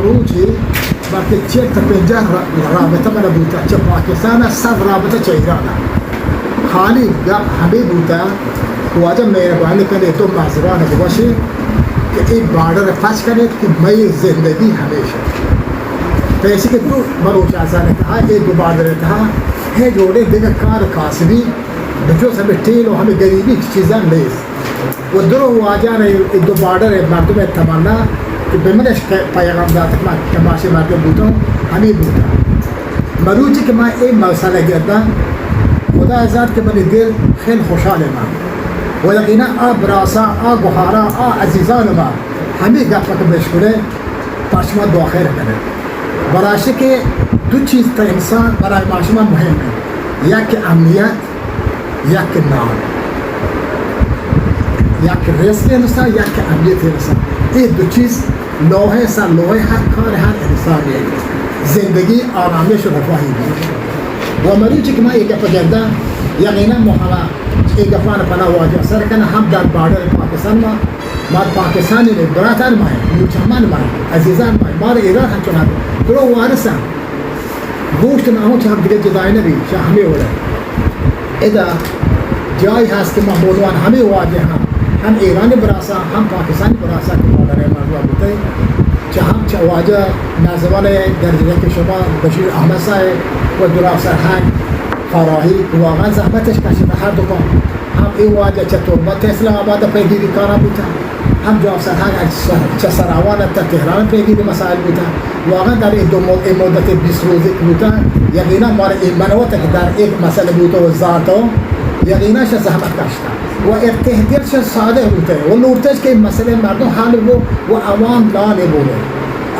مروجی وقتی چه تا 50 رابطه من بوده چه پاکستان 100 رابطه چه ایران خالی همه بوده خواجه مهربانی کنه تو مازران باشی که این بارڈر فش کنه که میں زندگی ہمیشہ پیسے کہ تو مروج آسان کہا ایک بارڈر تھا ہے جوڑے دیگر کار کاسبی بچوں سے ٹیل و ہمیں غریبی کی چیزاں لیس وہ درو واجہ نے ایک دو بارڈر مردم تمنا کہ بمنش پیغام داتا کہ تماشے مردم بوتا ہمیں بوتا مروجی کہ میں ایک مسئلہ گردا خدا ازاد کہ من دل خیل خوشحال ہے و یقینا آب راسا آب بخارا آب عزیزان ما همه گفت بشکره پشما دو خیر کنه برایش که دو چیز تا انسان برای معشوما مهمه یک امنیت یک نام یک رزق انسان یک امنیت انسان این دو چیز لوحه سر لوحه هر کار هر انسانیه زندگی آرامش و رفاهی بود و مریضی که ما یک گفت یقینا محمد एक अफवान पना हुआ जो असर करना हम दर बॉर्डर पाकिस्तान में मार पाकिस्तानी ने बरातान में मुचमान में अजीजान में मार इराक हम चुना तो वारसा गोश्त ना हो चाहे दिखे जुदाई न भी चाहे हमें हो रहा इधर जाय हास के महमूदवान हमें हुआ जो हम ईरानी बरासा हम पाकिस्तानी बरासा के बॉर्डर है मरवा बोलते चाहे हम चवाजा नाजवान है दर्जे के शबा बशीर अहमद साहब व दुरा सरहान فراهی واقعا زحمتش کشیده هر دو هم این واجه چه تربت اسلام آباد پیگیری کارا بودن هم جواب سرهنگ چه سراوان تا تهران پیگیری مسائل بودن واقعا در این مدت 20 روزی بودن یقینا ما این منوط که در یک مسئله بوده و ذاتا یقینا ش زحمت کشیدن و ارتحدیرش ساده بوده و نورتش که این مسئله مردم حل بود و عوام لانه بوده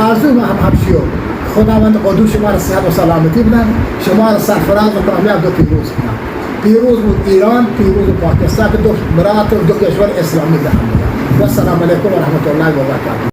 آرزو ما هم همشیو خداوند قدوس شما را صحت و سلامتی بدن شما را سرفراز و کامیاب و پیروز کنن پیروز بود ایران پیروز بود پاکستان دو برات و دو کشور اسلامی دهند و السلام علیکم و رحمت الله و برکاته